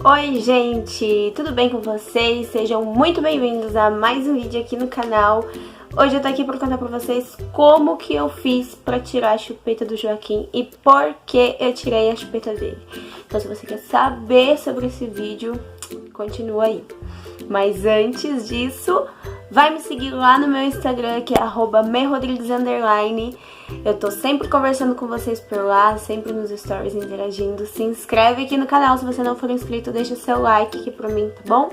Oi gente, tudo bem com vocês? Sejam muito bem-vindos a mais um vídeo aqui no canal. Hoje eu tô aqui pra contar pra vocês como que eu fiz pra tirar a chupeta do Joaquim e por que eu tirei a chupeta dele. Então se você quer saber sobre esse vídeo, continua aí. Mas antes disso, vai me seguir lá no meu Instagram, que é @merodrigues_. Eu tô sempre conversando com vocês por lá, sempre nos stories interagindo. Se inscreve aqui no canal se você não for inscrito, deixa o seu like aqui pra mim, tá bom?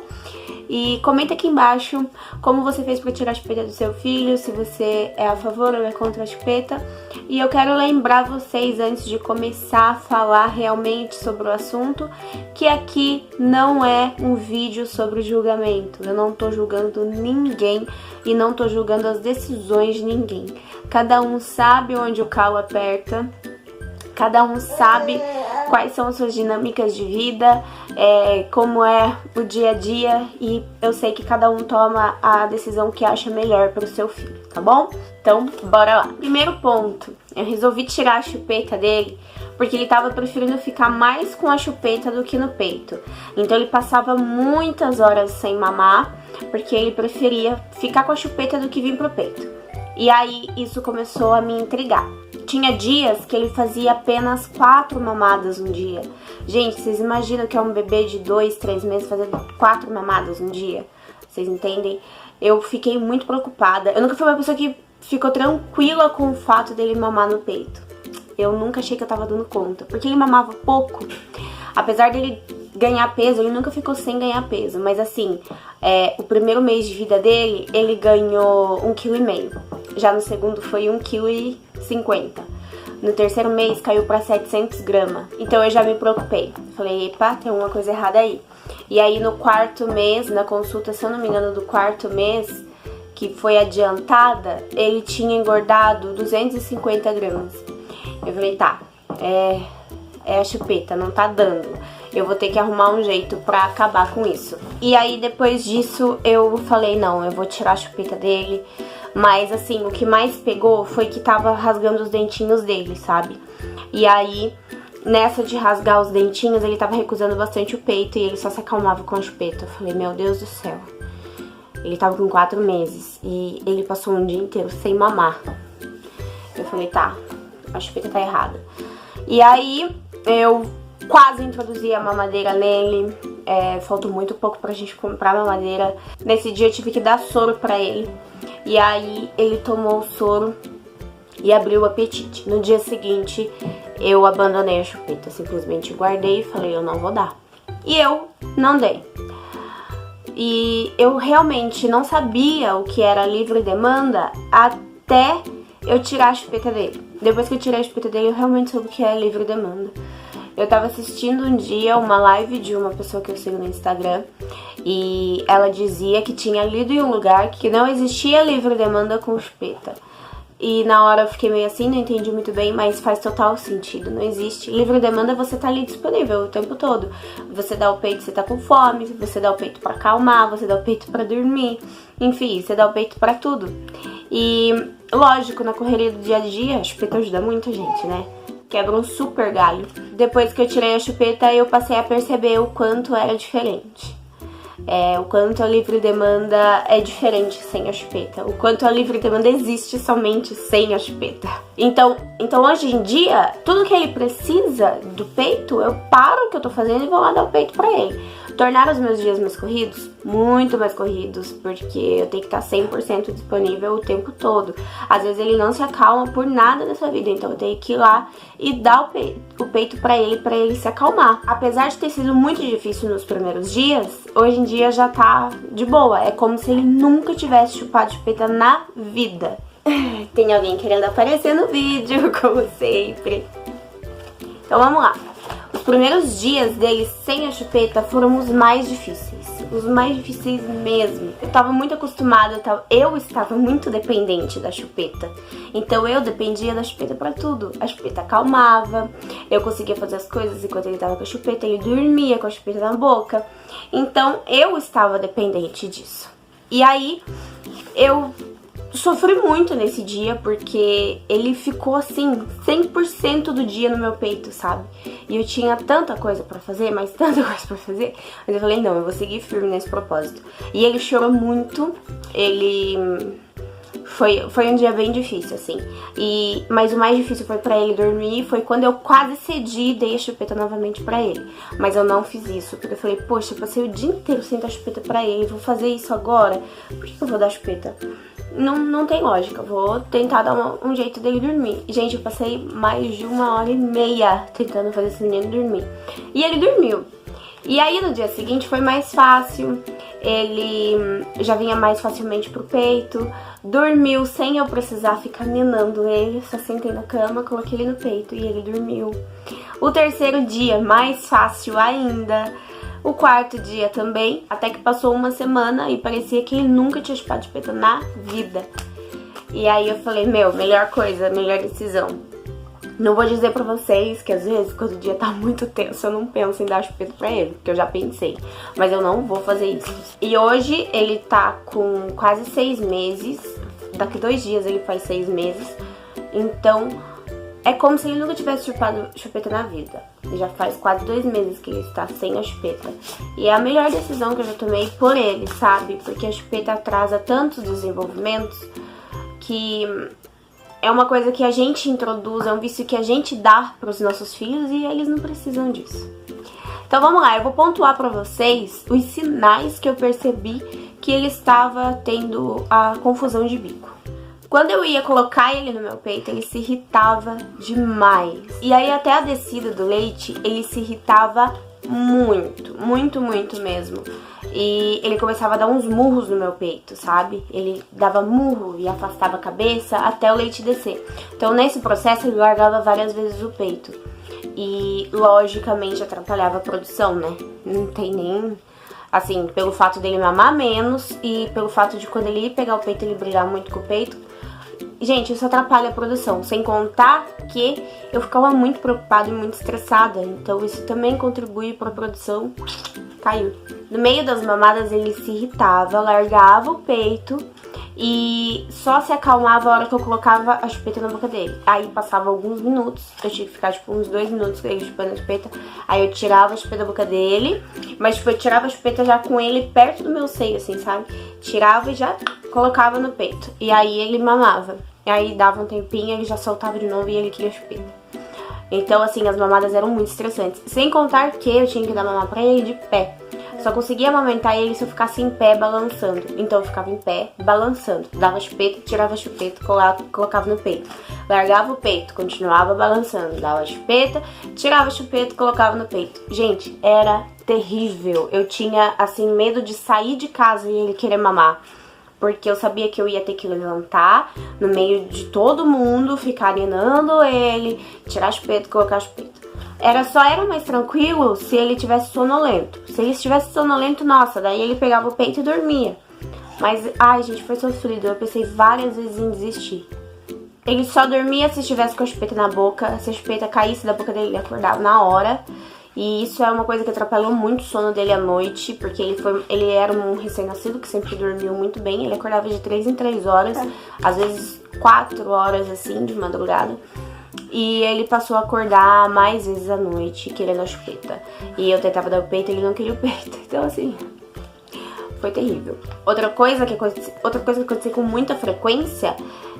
E comenta aqui embaixo como você fez pra tirar a chupeta do seu filho, se você é a favor ou é contra a chupeta. E eu quero lembrar vocês, antes de começar a falar realmente sobre o assunto, que aqui não é um vídeo sobre julgamento. Eu não tô julgando ninguém e não tô julgando as decisões de ninguém. Cada um sabe onde o calo aperta, cada um sabe quais são as suas dinâmicas de vida, como é o dia a dia, e eu sei que cada um toma a decisão que acha melhor para o seu filho, tá bom? Então, bora lá. Primeiro ponto, eu resolvi tirar a chupeta dele porque ele tava preferindo ficar mais com a chupeta do que no peito. Então ele passava muitas horas sem mamar, porque ele preferia ficar com a chupeta do que vir pro peito. E aí isso começou a me intrigar. Tinha dias que ele fazia apenas 4 mamadas um dia. Gente, vocês imaginam que é um bebê de 2, 3 meses fazendo 4 mamadas um dia? Vocês entendem? Eu fiquei muito preocupada. Eu nunca fui uma pessoa que ficou tranquila com o fato dele mamar no peito. Eu nunca achei que eu tava dando conta, porque ele mamava pouco. Apesar dele ganhar peso, ele nunca ficou sem ganhar peso. Mas assim, o primeiro mês de vida dele, ele ganhou 1,5 kg. Já no segundo foi 1,50 kg. No terceiro mês caiu pra 700 gramas. Então eu já me preocupei. Falei, epa, tem alguma coisa errada aí. E aí no quarto mês, na consulta, se eu não me engano, do quarto mês, que foi adiantada, ele tinha engordado 250 gramas. Eu falei, tá, é a chupeta, não tá dando. Eu vou ter que arrumar um jeito pra acabar com isso. E aí depois disso eu falei, não, eu vou tirar a chupeta dele. Mas assim, o que mais pegou foi que tava rasgando os dentinhos dele, sabe? E aí, nessa de rasgar os dentinhos, ele tava recusando bastante o peito e ele só se acalmava com a chupeta. Eu falei, meu Deus do céu. Ele tava com 4 meses e ele passou um dia inteiro sem mamar. Eu falei, tá, a chupeta tá errada. E aí, eu quase introduzi a mamadeira nele. Faltou muito pouco pra gente comprar a mamadeira. Nesse dia eu tive que dar soro pra ele. E aí ele tomou o soro e abriu o apetite. No dia seguinte eu abandonei a chupeta. Simplesmente guardei e falei, eu não vou dar. E eu não dei. E eu realmente não sabia o que era livre demanda até eu tirar a chupeta dele. Depois que eu tirei a chupeta dele, eu realmente soube o que é livre demanda. Eu tava assistindo um dia uma live de uma pessoa que eu sigo no Instagram e ela dizia que tinha lido em um lugar que não existia livre demanda com chupeta. E na hora eu fiquei meio assim, não entendi muito bem, mas faz total sentido, não existe. Livre demanda, você tá ali disponível o tempo todo. Você dá o peito, você tá com fome, você dá o peito pra acalmar, você dá o peito pra dormir, enfim, você dá o peito pra tudo. E lógico, na correria do dia a dia, a chupeta ajuda muito a gente, né? Quebra um super galho. Depois que eu tirei a chupeta, eu passei a perceber o quanto era diferente. O quanto a livre demanda é diferente sem a chupeta. O quanto a livre demanda existe somente sem a chupeta. Então hoje em dia, tudo que ele precisa do peito, eu paro o que eu tô fazendo e vou lá dar o peito pra ele. Tornar os meus dias mais corridos, muito mais corridos, porque eu tenho que estar 100% disponível o tempo todo. Às vezes ele não se acalma por nada nessa vida, então eu tenho que ir lá e dar o peito pra ele se acalmar. Apesar de ter sido muito difícil nos primeiros dias, hoje em dia já tá de boa. É como se ele nunca tivesse chupado chupeta na vida. Tem alguém querendo aparecer no vídeo, como sempre. Então vamos lá. Os primeiros dias dele sem a chupeta foram os mais difíceis. Os mais difíceis mesmo. Eu tava muito acostumada, eu estava muito dependente da chupeta. Então eu dependia da chupeta pra tudo. A chupeta acalmava, eu conseguia fazer as coisas enquanto ele tava com a chupeta, ele dormia com a chupeta na boca. Então eu estava dependente disso. E aí eu sofri muito nesse dia, porque ele ficou assim, 100% do dia no meu peito, sabe? E eu tinha tanta coisa pra fazer, mas tanta coisa pra fazer, mas eu falei, não, eu vou seguir firme nesse propósito. E ele chorou muito, Foi um dia bem difícil, assim. Mas o mais difícil foi pra ele dormir. Foi quando eu quase cedi e dei a chupeta novamente pra ele. Mas eu não fiz isso, porque eu falei, poxa, eu passei o dia inteiro sem dar chupeta pra ele. Vou fazer isso agora? Por que eu vou dar chupeta? Não tem lógica. Eu vou tentar dar um jeito dele dormir. Gente, eu passei mais de 1h30 tentando fazer esse menino dormir. E ele dormiu. E aí no dia seguinte foi mais fácil. Ele já vinha mais facilmente pro peito. Dormiu sem eu precisar ficar ninando ele. Só sentei na cama, coloquei ele no peito e ele dormiu. O terceiro dia, mais fácil ainda. O quarto dia também. Até que passou uma semana e parecia que ele nunca tinha chupado chupeta na vida. E aí eu falei, melhor coisa, melhor decisão. Não vou dizer pra vocês que às vezes, quando o dia tá muito tenso, eu não penso em dar chupeta pra ele, porque eu já pensei. Mas eu não vou fazer isso. E hoje ele tá com quase 6 meses. Daqui 2 dias ele faz 6 meses. Então, é como se ele nunca tivesse chupado chupeta na vida. Já faz quase 2 meses que ele está sem a chupeta. E é a melhor decisão que eu já tomei por ele, sabe? Porque a chupeta atrasa tantos desenvolvimentos que... é uma coisa que a gente introduz, é um vício que a gente dá para os nossos filhos e eles não precisam disso. Então vamos lá, eu vou pontuar para vocês os sinais que eu percebi que ele estava tendo a confusão de bico. Quando eu ia colocar ele no meu peito, ele se irritava demais. E aí até a descida do leite, ele se irritava muito, muito, muito mesmo. E ele começava a dar uns murros no meu peito, sabe? Ele dava murro e afastava a cabeça até o leite descer. Então, nesse processo, ele largava várias vezes o peito. E, logicamente, atrapalhava a produção, né? Não tem nem... assim, pelo fato dele mamar menos e pelo fato de quando ele ia pegar o peito, ele brilhar muito com o peito. Gente, isso atrapalha a produção. Sem contar que eu ficava muito preocupada e muito estressada. Então, isso também contribui para a produção. Caiu. No meio das mamadas ele se irritava, largava o peito e só se acalmava a hora que eu colocava a chupeta na boca dele. Aí passava alguns minutos, eu tinha que ficar tipo uns 2 minutos com ele chupando a chupeta. Aí eu tirava a chupeta da boca dele, mas tipo, eu tirava a chupeta já com ele perto do meu seio, assim, sabe? Tirava e já colocava no peito. E aí ele mamava. E aí dava um tempinho, ele já soltava de novo e ele queria chupeta. Então, assim, as mamadas eram muito estressantes. Sem contar que eu tinha que dar mamar pra ele de pé. Só conseguia amamentar ele se eu ficasse em pé, balançando. Então eu ficava em pé, balançando. Dava chupeta, tirava a chupeta, colocava no peito. Largava o peito, continuava balançando. Dava chupeta, tirava a chupeta, colocava no peito. Gente, era terrível. Eu tinha, assim, medo de sair de casa e ele querer mamar. Porque eu sabia que eu ia ter que levantar no meio de todo mundo, ficar arenando ele, tirar a chupeta, colocar a chupeta. Era mais tranquilo se ele tivesse sonolento. Se ele estivesse sonolento, nossa, daí ele pegava o peito e dormia. Mas, ai, gente, foi sofrido. Eu pensei várias vezes em desistir. Ele só dormia se estivesse com a chupeta na boca. Se a chupeta caísse da boca dele, ele acordava na hora. E isso é uma coisa que atrapalhou muito o sono dele à noite, porque ele era um recém-nascido que sempre dormiu muito bem. Ele acordava de 3 em 3 horas, às vezes 4 horas, assim, de madrugada. E ele passou a acordar mais vezes à noite, querendo a chupeta. E eu tentava dar o peito, ele não queria o peito. Então, assim, foi terrível. Outra coisa que acontecia com muita frequência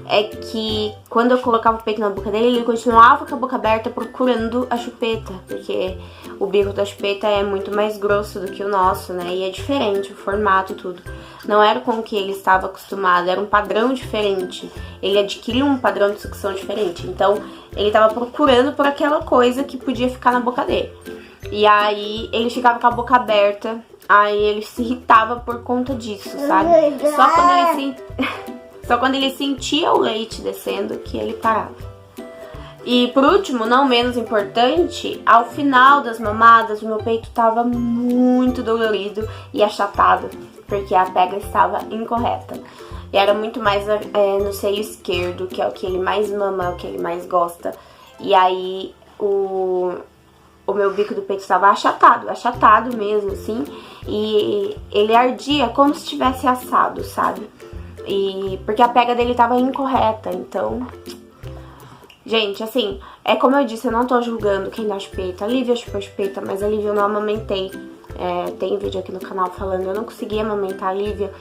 é que quando eu colocava o peito na boca dele, ele continuava com a boca aberta procurando a chupeta, porque o bico da chupeta é muito mais grosso do que o nosso, né? E é diferente, o formato e tudo. Não era com o que ele estava acostumado, era um padrão diferente. Ele adquiriu um padrão de sucção diferente. Então, ele estava procurando por aquela coisa que podia ficar na boca dele. E aí, ele ficava com a boca aberta, aí ele se irritava por conta disso, sabe? Só quando ele sentia o leite descendo que ele parava. E por último, não menos importante, ao final das mamadas, o meu peito estava muito dolorido e achatado, porque a pega estava incorreta. E era muito mais no seio esquerdo, que é o que ele mais mama, é o que ele mais gosta. E aí o meu bico do peito estava achatado mesmo, assim. E ele ardia como se tivesse assado, sabe? E porque a pega dele tava incorreta, então... Gente, assim, é como eu disse, eu não tô julgando quem dá chupeta. A Lívia chupou chupeta, mas a Lívia eu não amamentei. Tem vídeo aqui no canal falando, eu não consegui amamentar a Lívia.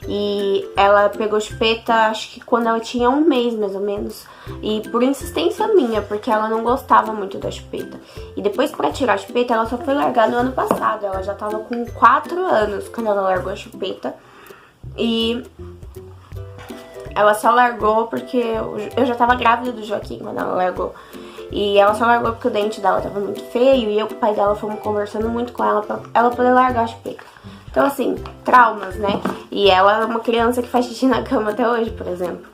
E ela pegou chupeta, acho que quando ela tinha 1 mês, mais ou menos. E por insistência minha, porque ela não gostava muito da chupeta. E depois pra tirar a chupeta, ela só foi largar no ano passado. Ela já tava com 4 anos quando ela largou a chupeta. E... ela só largou porque eu já tava grávida do Joaquim quando ela largou. E ela só largou porque o dente dela tava muito feio e eu e o pai dela fomos conversando muito com ela pra ela poder largar a chupeta. Então, assim, traumas, né? E ela é uma criança que faz xixi na cama até hoje, por exemplo.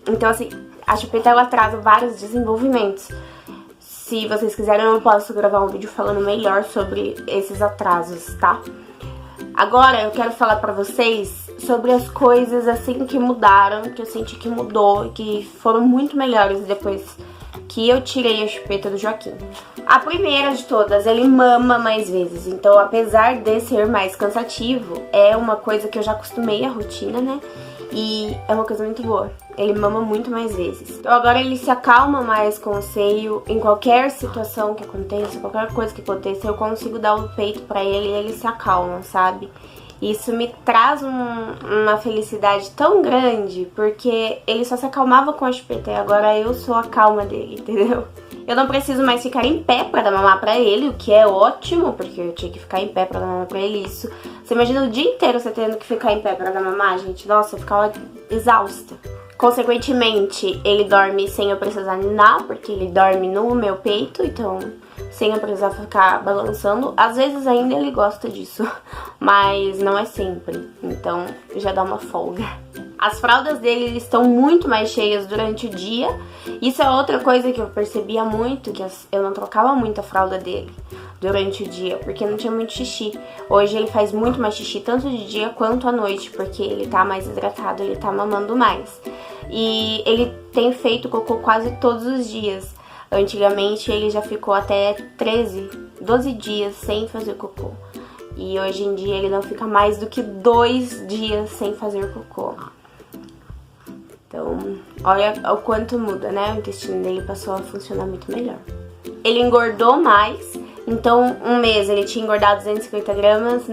Então, assim, a chupeta ela traz vários desenvolvimentos. Se vocês quiserem, eu posso gravar um vídeo falando melhor sobre esses atrasos, tá? Agora eu quero falar pra vocês sobre as coisas assim que mudaram, que eu senti que mudou, que foram muito melhores depois que eu tirei a chupeta do Joaquim. A primeira de todas, ele mama mais vezes, então apesar de ser mais cansativo, é uma coisa que eu já acostumei à rotina, né? E é uma coisa muito boa. Ele mama muito mais vezes. Então agora ele se acalma mais com o seio. Em qualquer situação que aconteça, qualquer coisa que aconteça, eu consigo dar o peito pra ele e ele se acalma, sabe? Isso me traz uma felicidade tão grande, porque ele só se acalmava com a chupeta e agora eu sou a calma dele, entendeu? Eu não preciso mais ficar em pé pra dar mamar pra ele, o que é ótimo, porque eu tinha que ficar em pé pra dar mamar pra ele. Isso. Você imagina o dia inteiro você tendo que ficar em pé pra dar mamar, gente? Nossa, eu ficava exausta. Consequentemente, ele dorme sem eu precisar ninar, porque ele dorme no meu peito, então sem eu precisar ficar balançando. Às vezes ainda ele gosta disso, mas não é sempre, então já dá uma folga. As fraldas dele estão muito mais cheias durante o dia. Isso é outra coisa que eu percebia muito, que eu não trocava muito a fralda dele durante o dia, porque não tinha muito xixi. Hoje ele faz muito mais xixi, tanto de dia quanto à noite, porque ele tá mais hidratado, ele tá mamando mais. E ele tem feito cocô quase todos os dias. Antigamente ele já ficou até 12 dias sem fazer cocô. E hoje em dia ele não fica mais do que 2 dias sem fazer cocô. Então, olha o quanto muda, né? O intestino dele passou a funcionar muito melhor. Ele engordou mais, então 1 mês ele tinha engordado 250 gramas,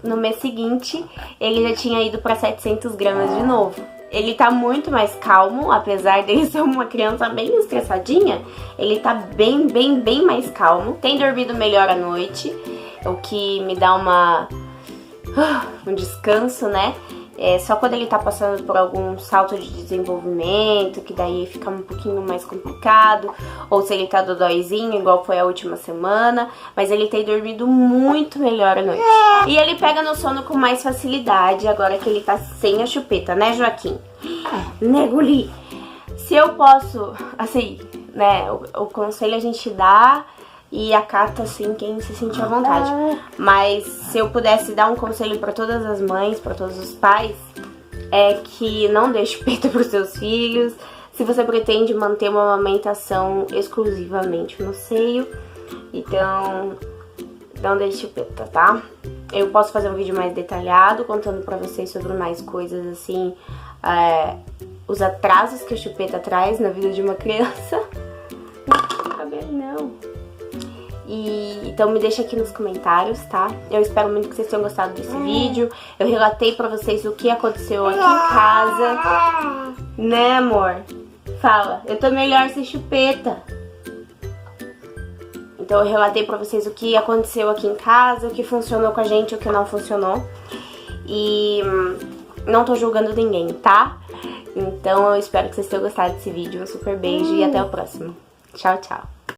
no mês seguinte ele já tinha ido para 700 gramas de novo. Ele tá muito mais calmo, apesar dele ser uma criança bem estressadinha, ele tá bem mais calmo. Tem dormido melhor à noite, o que me dá um descanso, né? Só quando ele tá passando por algum salto de desenvolvimento, que daí fica um pouquinho mais complicado, ou se ele tá dodóizinho, igual foi a última semana, mas ele tem dormido muito melhor à noite. E ele pega no sono com mais facilidade, agora que ele tá sem a chupeta, né, Joaquim? Né, Guli? Se eu posso, assim, né, o conselho a gente dá e acata, assim, quem se sentir à vontade. Mas se eu pudesse dar um conselho pra todas as mães, pra todos os pais, é que não dê chupeta pros seus filhos. Se você pretende manter uma amamentação exclusivamente no seio, então não dê chupeta, tá? Eu posso fazer um vídeo mais detalhado, contando pra vocês sobre mais coisas, assim, os atrasos que a chupeta traz na vida de uma criança. Não, cabelo não. Então me deixa aqui nos comentários, tá? Eu espero muito que vocês tenham gostado desse vídeo. Eu relatei pra vocês o que aconteceu aqui em casa. Né, amor? Fala, eu tô melhor sem chupeta. Então eu relatei pra vocês o que aconteceu aqui em casa, o que funcionou com a gente, o que não funcionou. E não tô julgando ninguém, tá? Então eu espero que vocês tenham gostado desse vídeo. Um super beijo e até o próximo. Tchau, tchau.